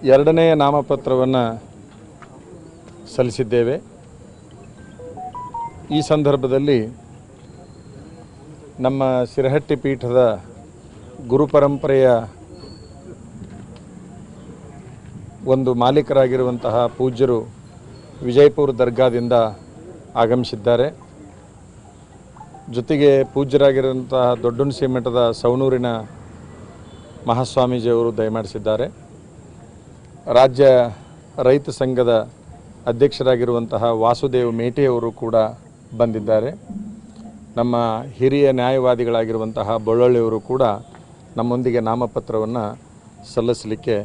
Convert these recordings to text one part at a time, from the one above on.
ಎರಡನೆಯ ನಾಮಪತ್ರವನ್ನು ಸಲ್ಲಿಸಿದ್ದೇವೆ. ಈ ಸಂದರ್ಭದಲ್ಲಿ ನಮ್ಮ ಶಿರಹಟ್ಟಿ ಪೀಠದ ಗುರುಪರಂಪರೆಯ ಒಂದು ಮಾಲೀಕರಾಗಿರುವಂತಹ ಪೂಜ್ಯರು ವಿಜಯಪುರ ದರ್ಗಾದಿಂದ ಆಗಮಿಸಿದ್ದಾರೆ. ಜೊತೆಗೆ ಪೂಜ್ಯರಾಗಿರುವಂತಹ ದೊಡ್ಡಹುಣಸೆ ಮಠದ ಸವಣೂರಿನ ಮಹಾಸ್ವಾಮೀಜಿಯವರು ದಯಮಾಡಿಸಿದ್ದಾರೆ. ರಾಜ್ಯ ರೈತ ಸಂಘದ ಅಧ್ಯಕ್ಷರಾಗಿರುವಂತಹ ವಾಸುದೇವ್ ಮೇಟಿಯವರು ಕೂಡ ಬಂದಿದ್ದಾರೆ. ನಮ್ಮ ಹಿರಿಯ ನ್ಯಾಯವಾದಿಗಳಾಗಿರುವಂತಹ ಬಳ್ಳೊಳ್ಳಿಯವರು ಕೂಡ ನಮ್ಮೊಂದಿಗೆ ನಾಮಪತ್ರವನ್ನು ಸಲ್ಲಿಸಲಿಕ್ಕೆ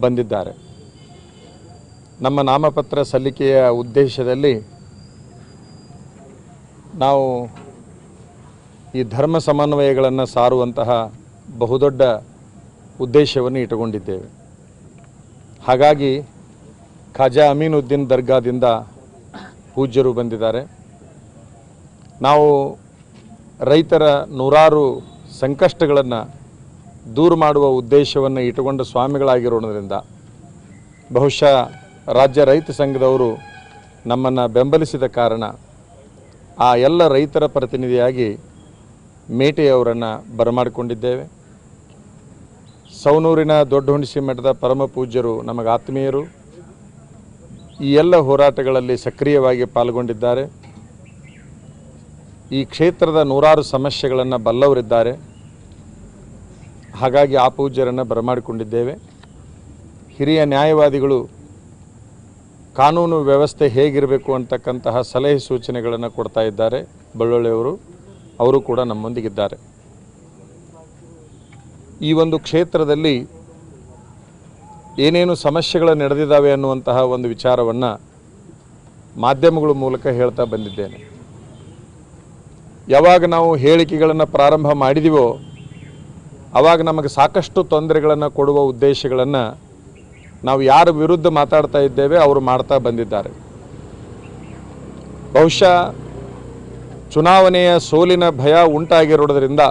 ಬಂದಿದ್ದಾರೆ. ನಮ್ಮ ನಾಮಪತ್ರ ಸಲ್ಲಿಕೆಯ ಉದ್ದೇಶದಲ್ಲಿ ನಾವು ಈ ಧರ್ಮ ಸಮನ್ವಯಗಳನ್ನು ಸಾರುವಂತಹ ಬಹುದೊಡ್ಡ ಉದ್ದೇಶವನ್ನು ಇಟ್ಟುಕೊಂಡಿದ್ದೇವೆ. ಹಾಗಾಗಿ ಖಾಜಾ ಅಮೀನುದ್ದೀನ್ ದರ್ಗಾದಿಂದ ಪೂಜ್ಯರು ಬಂದಿದ್ದಾರೆ. ನಾವು ರೈತರ ನೂರಾರು ಸಂಕಷ್ಟಗಳನ್ನು ದೂರ ಮಾಡುವ ಉದ್ದೇಶವನ್ನು ಇಟ್ಟುಕೊಂಡ ಸ್ವಾಮಿಗಳಾಗಿರೋದ್ರಿಂದ ಬಹುಶಃ ರಾಜ್ಯ ರೈತ ಸಂಘದವರು ನಮ್ಮನ್ನು ಬೆಂಬಲಿಸಿದ ಕಾರಣ ಆ ಎಲ್ಲ ರೈತರ ಪ್ರತಿನಿಧಿಯಾಗಿ ಮೇಟಿಯವರನ್ನು ಬರಮಾಡಿಕೊಂಡಿದ್ದೇವೆ. ಸವಣೂರಿನ ದೊಡ್ಡಹುಣಸೆ ಮಠದ ಪರಮ ಪೂಜ್ಯರು ನಮಗೆ ಆತ್ಮೀಯರು. ಈ ಎಲ್ಲ ಹೋರಾಟಗಳಲ್ಲಿ ಸಕ್ರಿಯವಾಗಿ ಪಾಲ್ಗೊಂಡಿದ್ದಾರೆ. ಈ ಕ್ಷೇತ್ರದ ನೂರಾರು ಸಮಸ್ಯೆಗಳನ್ನು ಬಲ್ಲವರಿದ್ದಾರೆ. ಹಾಗಾಗಿ ಆ ಪೂಜ್ಯರನ್ನು ಬರಮಾಡಿಕೊಂಡಿದ್ದೇವೆ. ಹಿರಿಯ ನ್ಯಾಯವಾದಿಗಳು ಕಾನೂನು ವ್ಯವಸ್ಥೆ ಹೇಗಿರಬೇಕು ಅಂತಕ್ಕಂತಹ ಸಲಹೆ ಸೂಚನೆಗಳನ್ನು ಕೊಡ್ತಾ ಇದ್ದಾರೆ. ಬಳ್ಳೊಳ್ಳಿಯವರು ಅವರು ಕೂಡ ನಮ್ಮೊಂದಿಗಿದ್ದಾರೆ. ಈ ಒಂದು ಕ್ಷೇತ್ರದಲ್ಲಿ ಏನೇನು ಸಮಸ್ಯೆಗಳು ನಡೆದಿದ್ದಾವೆ ಅನ್ನುವಂತಹ ಒಂದು ವಿಚಾರವನ್ನು ಮಾಧ್ಯಮಗಳ ಮೂಲಕ ಹೇಳ್ತಾ ಬಂದಿದ್ದೇನೆ. ಯಾವಾಗ ನಾವು ಹೇಳಿಕೆಗಳನ್ನು ಪ್ರಾರಂಭ ಮಾಡಿದೀವೋ ಆವಾಗ ನಮಗೆ ಸಾಕಷ್ಟು ತೊಂದರೆಗಳನ್ನು ಕೊಡುವ ಉದ್ದೇಶಗಳನ್ನು ನಾವು ಯಾರ ವಿರುದ್ಧ ಮಾತಾಡ್ತಾ ಇದ್ದೇವೆ ಅವರು ಮಾಡ್ತಾ ಬಂದಿದ್ದಾರೆ. ಬಹುಶಃ ಚುನಾವಣೆಯ ಸೋಲಿನ ಭಯ ಉಂಟಾಗಿರೋದ್ರಿಂದ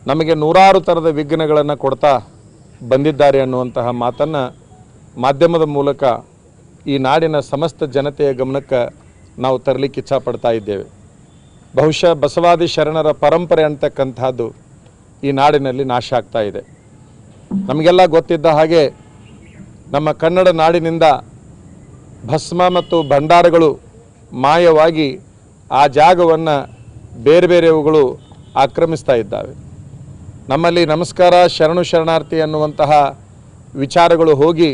ನಮಗೆ ನೂರಾರು ಥರದ ವಿಘ್ನಗಳನ್ನು ಕೊಡ್ತಾ ಬಂದಿದ್ದಾರೆ ಅನ್ನುವಂತಹ ಮಾತನ್ನು ಮಾಧ್ಯಮದ ಮೂಲಕ ಈ ನಾಡಿನ ಸಮಸ್ತ ಜನತೆಯ ಗಮನಕ್ಕೆ ನಾವು ತರಲಿಕ್ಕೆ ಇಚ್ಛಪಡ್ತಾ ಇದ್ದೇವೆ. ಬಹುಶಃ ಬಸವಾದಿ ಶರಣರ ಪರಂಪರೆ ಅಂತಕ್ಕಂಥದ್ದು ಈ ನಾಡಿನಲ್ಲಿ ನಾಶ ಆಗ್ತಾ ಇದೆ. ನಮಗೆಲ್ಲ ಗೊತ್ತಿದ್ದ ಹಾಗೆ ನಮ್ಮ ಕನ್ನಡ ನಾಡಿನಿಂದ ಭಸ್ಮ ಮತ್ತು ಭಂಡಾರಗಳು ಮಾಯವಾಗಿ ಆ ಜಾಗವನ್ನು ಬೇರೆ ಬೇರೆವುಗಳು ಆಕ್ರಮಿಸ್ತಾ ಇದ್ದಾವೆ. ನಮ್ಮಲ್ಲಿ ನಮಸ್ಕಾರ ಶರಣು ಶರಣಾರ್ಥಿ ಅನ್ನುವಂತಹ ವಿಚಾರಗಳು ಹೋಗಿ